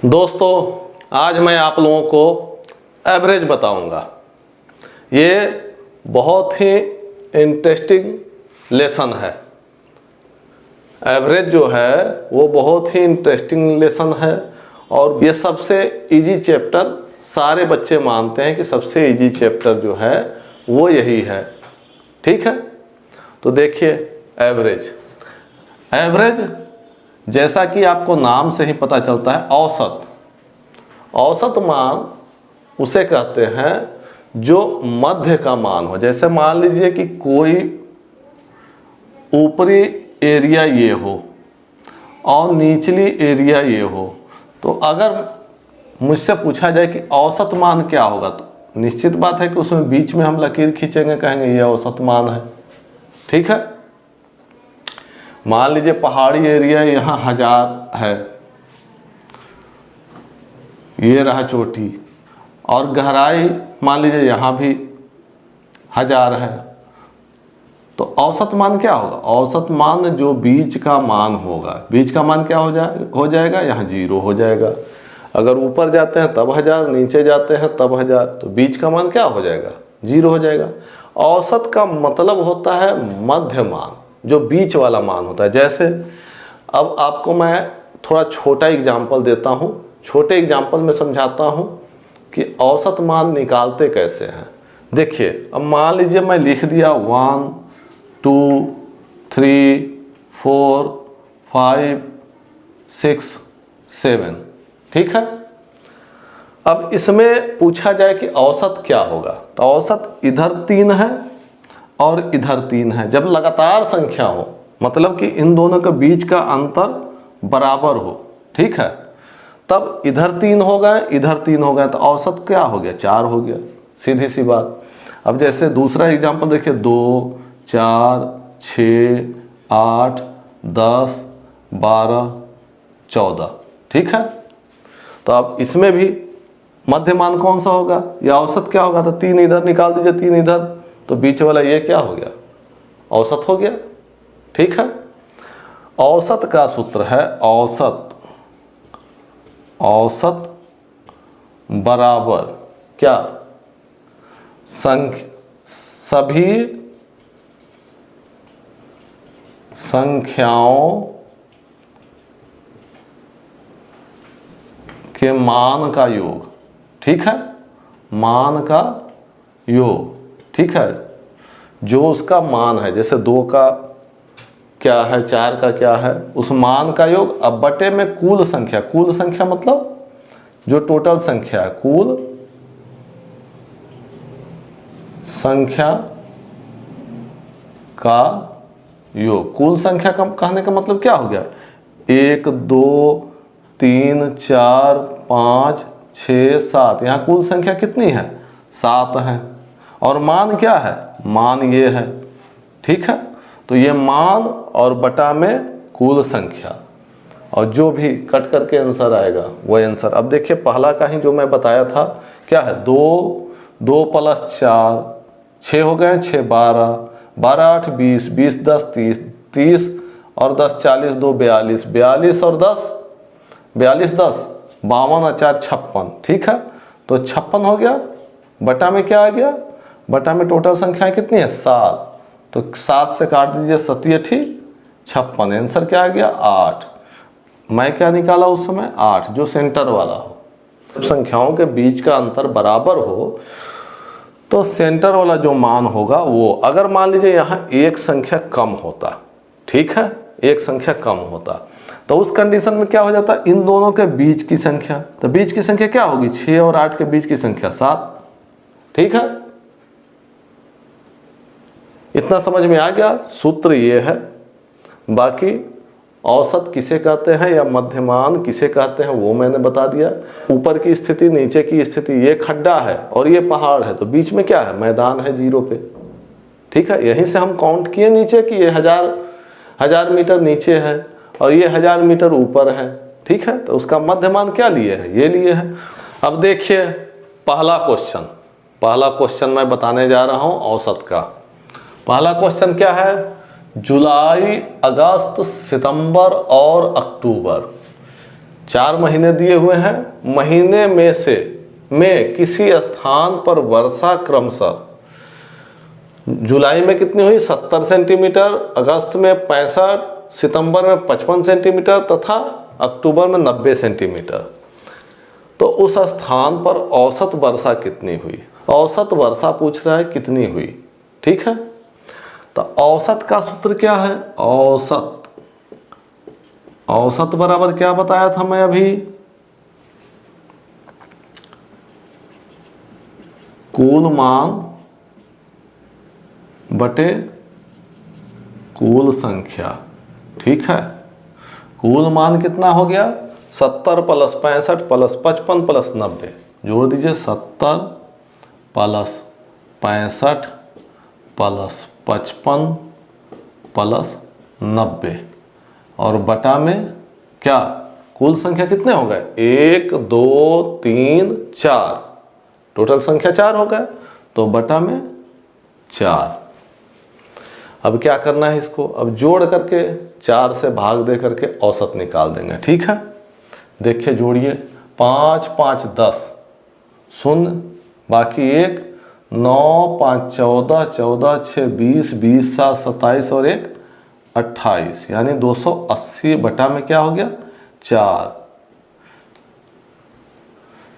दोस्तों, आज मैं आप लोगों को एवरेज बताऊंगा। ये बहुत ही इंटरेस्टिंग लेसन है। एवरेज जो है वो बहुत ही इंटरेस्टिंग लेसन है और ये सबसे इजी चैप्टर सारे बच्चे मानते हैं कि सबसे इजी चैप्टर जो है वो यही है। ठीक है, तो देखिए एवरेज। एवरेज जैसा कि आपको नाम से ही पता चलता है, औसत। औसत मान उसे कहते हैं जो मध्य का मान हो। जैसे मान लीजिए कि कोई ऊपरी एरिया ये हो और निचली एरिया ये हो, तो अगर मुझसे पूछा जाए कि औसत मान क्या होगा, तो निश्चित बात है कि उसमें बीच में हम लकीर खींचेंगे, कहेंगे ये औसत मान है। ठीक है, मान लीजिए पहाड़ी एरिया यहाँ 1000 है, ये रहा चोटी, और गहराई मान लीजिए यहाँ भी 1000 है, तो औसत मान क्या होगा? औसत मान जो बीच का मान होगा, बीच का मान क्या हो जाएगा? यहाँ 0 हो जाएगा। अगर ऊपर जाते हैं तब 1000, नीचे जाते हैं तब 1000, तो बीच का मान क्या हो जाएगा? 0 हो जाएगा। औसत का मतलब होता है मध्य मान, जो बीच वाला मान होता है। जैसे अब आपको मैं थोड़ा छोटा एग्जाम्पल देता हूँ, छोटे एग्जाम्पल में समझाता हूँ कि औसत मान निकालते कैसे हैं। देखिए, अब मान लीजिए मैं लिख दिया 1 2 3 4 5 6 7। ठीक है, अब इसमें पूछा जाए कि औसत क्या होगा, तो औसत इधर 3 है और इधर 3 है। जब लगातार संख्या हो, मतलब कि इन दोनों के बीच का अंतर बराबर हो, ठीक है, तब इधर 3 हो गए, इधर 3 हो गए, तो औसत क्या हो गया? 4 हो गया। सीधी सी बात। अब जैसे दूसरा एग्जांपल देखिए, 2 4 6 8 10 12 14। ठीक है, तो अब इसमें भी मध्य मान कौन सा होगा या औसत क्या होगा? तो 3 इधर निकाल दीजिए, 3 इधर, तो बीच वाला ये क्या हो गया? औसत हो गया। ठीक है, औसत का सूत्र है औसत। औसत बराबर क्या? सभी संख्याओं के मान का योग। ठीक है, मान का योग। ठीक है, जो उसका मान है, जैसे 2 का क्या है, 4 का क्या है, उस मान का योग। अब बटे में कुल संख्या। कुल संख्या मतलब जो टोटल संख्या है, कुल संख्या का योग। कुल संख्या का कहने का मतलब क्या हो गया? 1 2 3 4 5 6 7। यहाँ कुल संख्या कितनी है? 7 है। और मान क्या है? मान ये है। ठीक है, तो ये मान और बटा में कुल संख्या, और जो भी कट करके आंसर आएगा वो आंसर। अब देखिए, पहला का ही जो मैं बताया था क्या है? 2 + 4 6 हो गए, 6 12 12 8 20 20 10 30 30 और 10 40 2 42 42 और 10 42 10 52 और 4 56। ठीक है, तो 56 हो गया। बटा में क्या आ गया? बटा में टोटल संख्याएं कितनी है? 7। तो 7 से काट दीजिए, 7 × 56। आंसर क्या आ गया? 8। मैं क्या निकाला उस समय? 8, जो सेंटर वाला हो। संख्याओं के बीच का अंतर बराबर हो तो सेंटर वाला जो मान होगा वो। अगर मान लीजिए यहाँ एक संख्या कम होता, ठीक है, एक संख्या कम होता, तो उस कंडीशन में क्या हो जाता? इन दोनों के बीच की संख्या, तो बीच की संख्या क्या होगी? 6 और 8 के बीच की संख्या 7। ठीक है, इतना समझ में आ गया? सूत्र ये है। बाकी औसत किसे कहते हैं या मध्यमान किसे कहते हैं वो मैंने बता दिया। ऊपर की स्थिति, नीचे की स्थिति, ये खड्डा है और ये पहाड़ है, तो बीच में क्या है? मैदान है 0 पे। ठीक है, यहीं से हम काउंट किए नीचे कि ये 1000 मीटर नीचे है और ये 1000 मीटर ऊपर है। ठीक है, तो उसका मध्यमान क्या लिए है? ये लिए है। अब देखिए पहला क्वेश्चन मैं बताने जा रहा हूं औसत का। पहला क्वेश्चन क्या है? जुलाई, अगस्त, सितंबर और अक्टूबर 4 महीने दिए हुए हैं, महीने में से किसी स्थान पर वर्षा क्रमशः जुलाई में कितनी हुई 70 सेंटीमीटर, अगस्त में 65, सितंबर में 55 सेंटीमीटर तथा अक्टूबर में 90 सेंटीमीटर। तो उस स्थान पर औसत वर्षा कितनी हुई? औसत वर्षा पूछ रहा है कितनी हुई, ठीक है। तो औसत का सूत्र क्या है? औसत बराबर क्या बताया था मैं अभी? कुल मान बटे कुल संख्या, ठीक है। कुल मान कितना हो गया? 70 प्लस 65 प्लस 55 प्लस 90, जोड़ दीजिए 70 प्लस 65 प्लस 55 प्लस 90 और बटा में क्या? कुल संख्या कितने हो गए? 1 2 3 4, टोटल संख्या 4 हो गए, तो बटा में 4। अब क्या करना है इसको? अब जोड़ करके 4 से भाग दे करके औसत निकाल देंगे, ठीक है। देखिए जोड़िए, 5 5 10 शून्य, बाकी 1, 9 5 14, 14 6 20, 20 7 27 और 1 28, यानी 280 बटा में क्या हो गया? 4,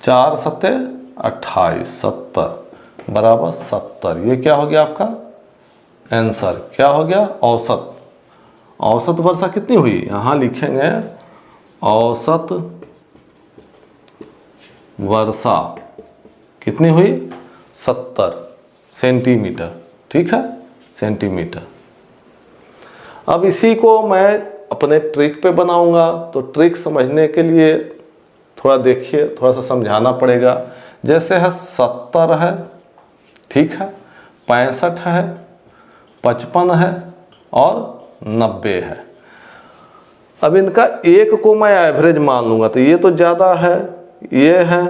4 सत्ते 28, 70 बराबर 70। ये क्या हो गया आपका आंसर? क्या हो गया? औसत। औसत वर्षा कितनी हुई? यहाँ लिखेंगे औसत वर्षा कितनी हुई? 70 सेंटीमीटर, ठीक है, सेंटीमीटर। अब इसी को मैं अपने ट्रिक पे बनाऊंगा, तो ट्रिक समझने के लिए थोड़ा देखिए, थोड़ा सा समझाना पड़ेगा। जैसे है 70 है, ठीक है, 65 है, 55 है और 90 है। अब इनका एक को मैं एवरेज मान लूँगा, तो ये तो ज़्यादा है, ये है,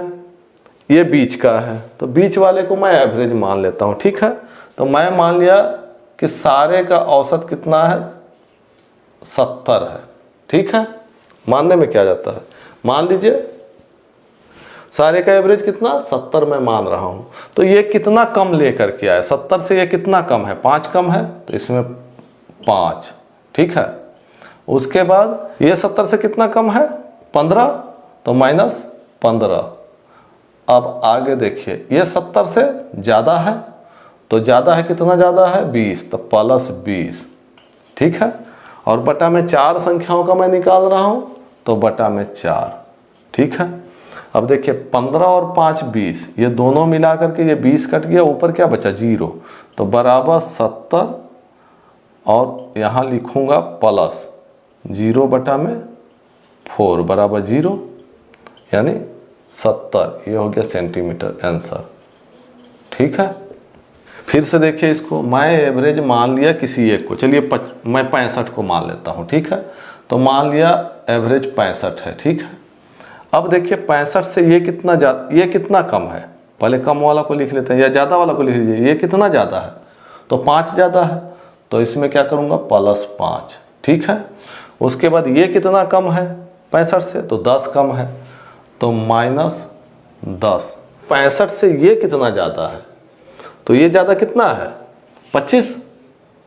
ये बीच का है, तो बीच वाले को मैं एवरेज मान लेता हूँ, ठीक है। तो मैं मान लिया कि सारे का औसत कितना है? 70 है, ठीक है। मानने में क्या जाता है? मान लीजिए सारे का एवरेज कितना? 70 मैं मान रहा हूँ। तो ये कितना कम लेकर के आया? 70 से ये कितना कम है? 5 कम है, तो इसमें 5, ठीक है। उसके बाद ये 70 से कितना कम है? 15, तो माइनस 15। अब आगे देखिए, ये 70 से ज़्यादा है, तो ज़्यादा है, कितना ज़्यादा है? 20, तो प्लस 20, ठीक है। और बटा में 4 संख्याओं का मैं निकाल रहा हूँ, तो बटा में 4, ठीक है। अब देखिए 15 और 5 20, ये दोनों मिला करके ये 20 कट गया, ऊपर क्या बचा? 0, तो बराबर 70 और यहाँ लिखूँगा प्लस 0 बटा में 4 बराबर 0, यानी 70। ये हो गया सेंटीमीटर आंसर, ठीक है। फिर से देखिए इसको, मैं एवरेज मान लिया किसी एक को, चलिए मैं 65 को मान लेता हूँ, ठीक है। तो मान लिया एवरेज 65 है, ठीक है। अब देखिए 65 से ये कितना कम है? पहले कम वाला को लिख लेते हैं, या ज़्यादा वाला को लिख लीजिए। ये कितना ज़्यादा है? तो 5 ज़्यादा है, तो इसमें क्या करूँगा? प्लस 5, ठीक है। उसके बाद ये कितना कम है 65 से? तो 10 कम है, तो माइनस 10। 65 से ये कितना ज़्यादा है? तो ये ज़्यादा कितना है? 25,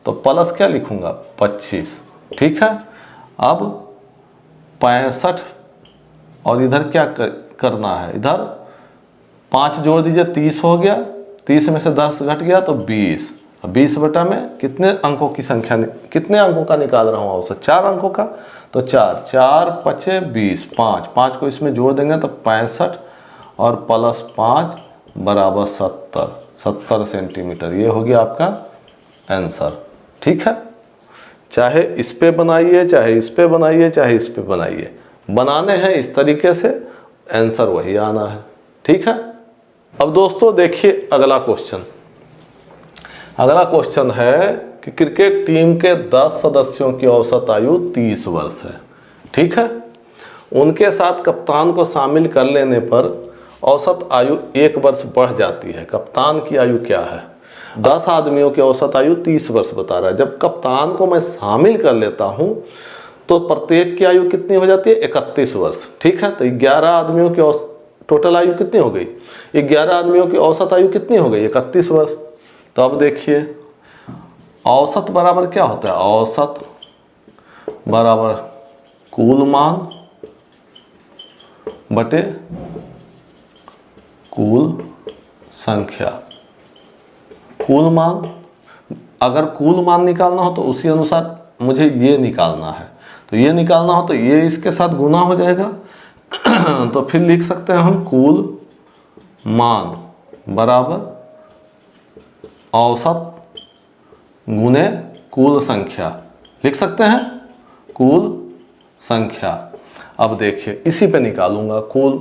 तो प्लस क्या लिखूँगा? 25, ठीक है। अब 65 और इधर क्या करना है? इधर 5 जोड़ दीजिए, 30 हो गया, 30 में से 10 घट गया, तो 20। 20 बटा में कितने अंकों की संख्या, कितने अंकों का निकाल रहा हूँ औसत? 4 अंकों का, तो 4 4 5 20, 5 को इसमें जोड़ देंगे तो 65 और प्लस 5 बराबर 70 सेंटीमीटर। ये हो गया आपका आंसर, ठीक है। चाहे इस पे बनाइए, चाहे इस पे बनाइए, चाहे इस पे बनाइए, बनाने हैं इस तरीके से, आंसर वही आना है, ठीक है। अब दोस्तों देखिए अगला क्वेश्चन। अगला क्वेश्चन है कि क्रिकेट टीम के 10 सदस्यों की औसत आयु 30 वर्ष है, ठीक है। उनके साथ कप्तान को शामिल कर लेने पर औसत आयु 1 वर्ष बढ़ जाती है। कप्तान की आयु क्या है? 10 आदमियों की औसत आयु 30 वर्ष बता रहा है। जब कप्तान को मैं शामिल कर लेता हूँ तो प्रत्येक की आयु कितनी हो जाती है? 31 वर्ष। ठीक है, तो 11 आदमियों की टोटल आयु कितनी हो गई? 11 आदमियों की औसत आयु कितनी हो गई? 31 वर्ष। तो अब देखिए औसत बराबर क्या होता है? औसत बराबर कुल मान बटे कुल संख्या। कुल मान, अगर कुल मान निकालना हो तो उसी अनुसार मुझे ये निकालना है, तो ये निकालना हो तो ये इसके साथ गुना हो जाएगा तो फिर लिख सकते हैं हम कुल मान बराबर औसत गुने कुल संख्या। लिख सकते हैं कुल संख्या। अब देखिए इसी पे निकालूंगा कुल।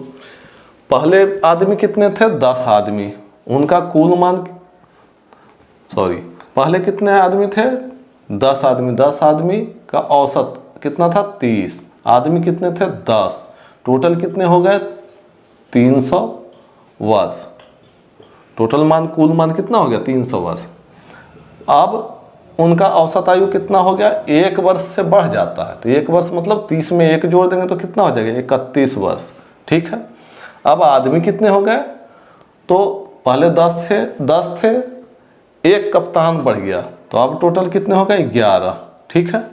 पहले आदमी कितने थे? 10 आदमी। उनका कुल मान, सॉरी, पहले कितने आदमी थे? 10 आदमी। 10 आदमी का औसत कितना था? 30। आदमी कितने थे? 10। टोटल कितने हो गए? 300 वर्ष। टोटल मान, कुल मान कितना हो गया? 300 वर्ष। अब उनका औसत आयु कितना हो गया? 1 वर्ष से बढ़ जाता है, तो 1 वर्ष मतलब 30 में 1 जोड़ देंगे तो कितना हो जाएगा? 31 वर्ष। ठीक है, अब आदमी कितने हो गए? तो पहले 10 थे, एक कप्तान बढ़ गया, तो अब टोटल कितने हो गए? 11। ठीक है,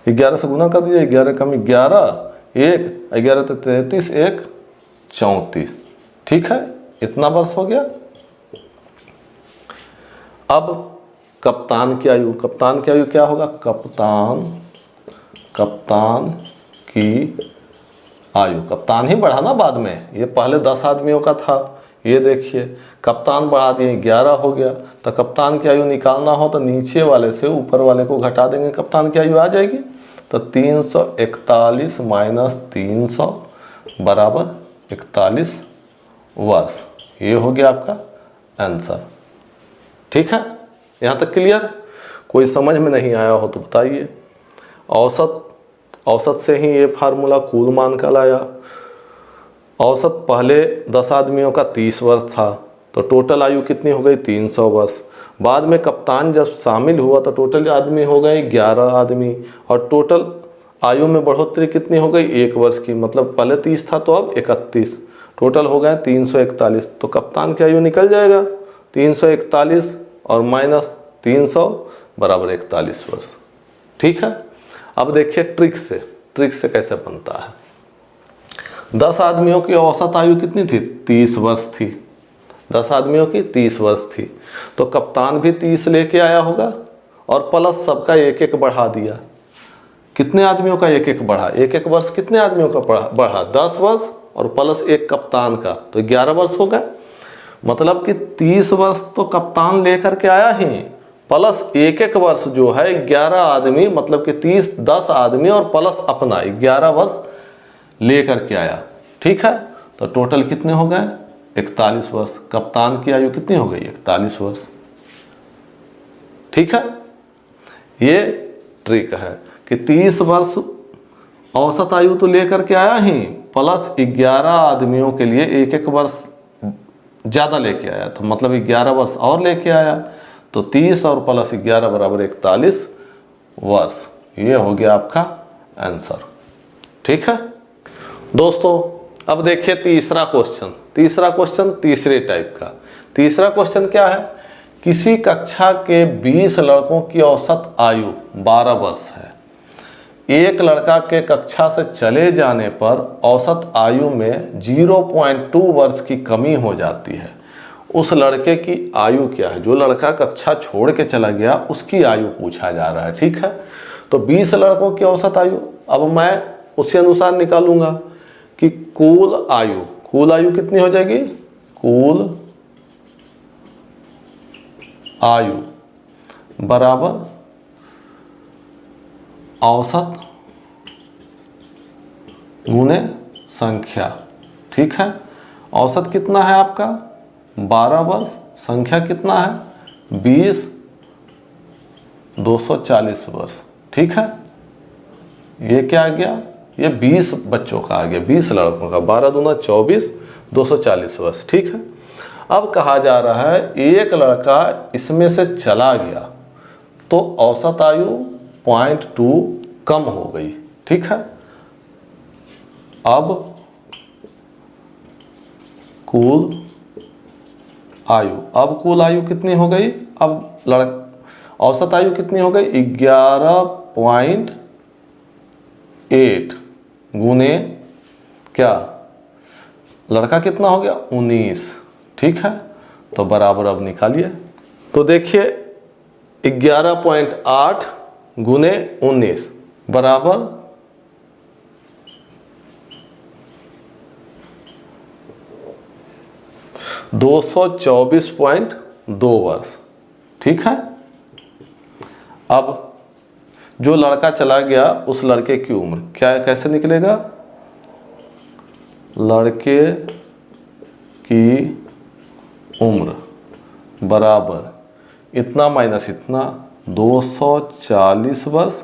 11 से गुना कर दीजिए। 11 कम 11, 1, 11 तो 33, 1 34। ठीक है, इतना वर्ष हो गया। अब कप्तान की आयु, कप्तान की आयु क्या होगा? कप्तान की आयु, कप्तान ही बढ़ा ना बाद में, ये पहले 10 आदमियों का था। ये देखिए कप्तान बढ़ा दिए, 11 हो गया। तो कप्तान की आयु निकालना हो तो नीचे वाले से ऊपर वाले को घटा देंगे, कप्तान की आयु आ जाएगी। तो 341 माइनस 300 बराबर 41 वर्ष। ये हो गया आपका आंसर। ठीक है, यहाँ तक क्लियर? कोई समझ में नहीं आया हो तो बताइए। औसत से ही ये फार्मूला कुल मान का लाया। औसत पहले 10 आदमियों का 30 वर्ष था, तो टोटल आयु कितनी हो गई? 300 वर्ष। बाद में कप्तान जब शामिल हुआ तो टोटल आदमी हो गए 11 आदमी, और टोटल आयु में बढ़ोतरी कितनी हो गई? 1 वर्ष की। मतलब पहले 30 था तो अब 31, टोटल हो गए 341। तो कप्तान की आयु निकल जाएगा 341 और माइनस 300 बराबर 41 वर्ष। ठीक है, अब देखिए ट्रिक से कैसे बनता है। 10 आदमियों की औसत आयु कितनी थी? 30 वर्ष थी। 10 आदमियों की 30 वर्ष थी, तो कप्तान भी 30 लेके आया होगा और प्लस सबका 1-1 बढ़ा दिया। कितने आदमियों का 1-1 बढ़ा? 1-1 वर्ष कितने आदमियों का बढ़ा? 10 वर्ष और प्लस 1 कप्तान का, तो 11 वर्ष हो गए। मतलब कि 30 वर्ष तो कप्तान लेकर के आया ही, प्लस 1-1 वर्ष जो है 11 आदमी, मतलब कि 10 आदमी और प्लस अपना 11 वर्ष लेकर के आया। ठीक है, तो टोटल कितने हो गए? 41 वर्ष। कप्तान की आयु कितनी हो गई? 41 वर्ष। ठीक है, ये ट्रिक है कि 30 वर्ष औसत आयु तो लेकर के आया ही, प्लस 11 आदमियों के लिए 1-1 वर्ष ज़्यादा लेके आया, तो मतलब 11 वर्ष और लेके आया, तो 30 और प्लस 11 बराबर 41 वर्ष। ये हो गया आपका आंसर। ठीक है दोस्तों, अब देखिए तीसरा क्वेश्चन तीसरे टाइप का। तीसरा क्वेश्चन क्या है? किसी कक्षा के 20 लड़कों की औसत आयु 12 वर्ष है। एक लड़का के कक्षा से चले जाने पर औसत आयु में 0.2 वर्ष की कमी हो जाती है। उस लड़के की आयु क्या है? जो लड़का कक्षा छोड़ के चला गया उसकी आयु पूछा जा रहा है। ठीक है, तो 20 लड़कों की औसत आयु, अब मैं उसी अनुसार निकालूंगा कि कुल आयु कितनी हो जाएगी? कुल आयु बराबर औसत गुने संख्या। ठीक है, औसत कितना है आपका? 12 वर्ष। संख्या कितना है? 20, 240 वर्ष। ठीक है, ये क्या आ गया? ये 20 बच्चों का आ गया, 20 लड़कों का। 12 दूना 24, 240 वर्ष। ठीक है, अब कहा जा रहा है एक लड़का इसमें से चला गया, तो औसत आयु 0.2 कम हो गई। ठीक है, अब कुल आयु कितनी हो गई? अब औसत आयु कितनी हो गई? 11.8 गुने क्या, लड़का कितना हो गया? 19। ठीक है, तो बराबर अब निकालिए। तो देखिए 11.8 गुने 19 बराबर 224.2 वर्ष। ठीक है, अब जो लड़का चला गया उस लड़के की उम्र क्या, कैसे निकलेगा? लड़के की उम्र बराबर इतना माइनस इतना, 240 वर्ष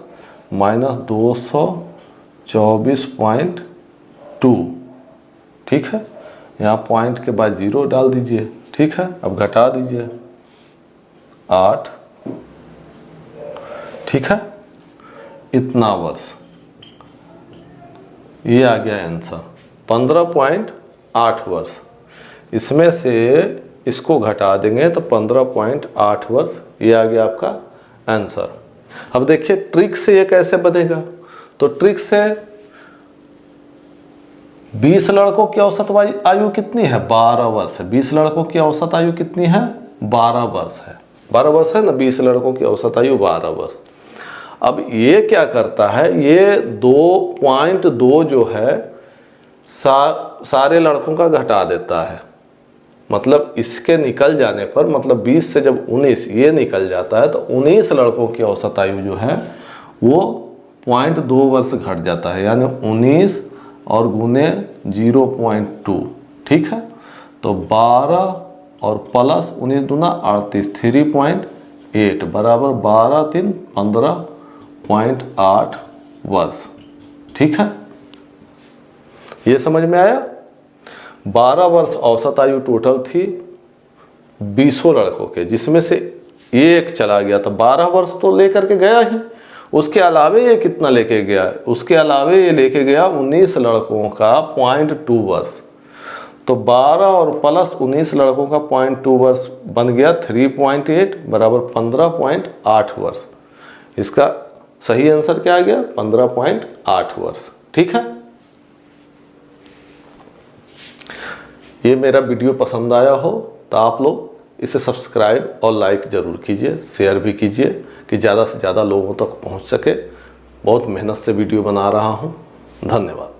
माइनस 224.2। ठीक है, यहाँ पॉइंट के बाद 0 डाल दीजिए। ठीक है, अब घटा दीजिए 8। ठीक है, इतना वर्ष, ये आ गया आंसर 15.8 वर्ष। इसमें से इसको घटा देंगे तो 15.8 वर्ष, ये आ गया आपका आंसर। अब देखिए ट्रिक से ये कैसे बनेगा। तो ट्रिक से 20 लड़कों की औसत आयु कितनी है? 12 वर्ष है। 20 लड़कों की औसत आयु कितनी है? 12 वर्ष है। 12 वर्ष है ना, 20 लड़कों की औसत आयु 12 वर्ष। अब ये क्या करता है, ये 2.2 जो है सारे लड़कों का घटा देता है। मतलब इसके निकल जाने पर, मतलब 20 से जब 19 ये निकल जाता है तो 19 लड़कों की औसत आयु जो है वो 0.2 वर्ष घट जाता है, यानी 19 और गुने 0.2। ठीक है, तो 12 और प्लस 19 दूना 38, 3.8 बराबर 12 3 15.8 वर्ष। ठीक है, ये समझ में आया। 12 वर्ष औसत आयु टोटल थी 20 लड़कों के, जिसमें से एक चला गया, तो 12 वर्ष तो लेकर के गया ही। उसके अलावे ये कितना लेके गया? उसके अलावे ये लेके गया 19 लड़कों का 0.2 वर्ष। तो 12 और प्लस 19 लड़कों का 0.2 वर्ष बन गया 3.8 बराबर 15.8 वर्ष। इसका सही आंसर क्या आ गया? 15.8 वर्ष। ठीक है, ये मेरा वीडियो पसंद आया हो तो आप लोग इसे सब्सक्राइब और लाइक ज़रूर कीजिए, शेयर भी कीजिए कि ज़्यादा से ज़्यादा लोगों तक पहुंच सके। बहुत मेहनत से वीडियो बना रहा हूं। धन्यवाद।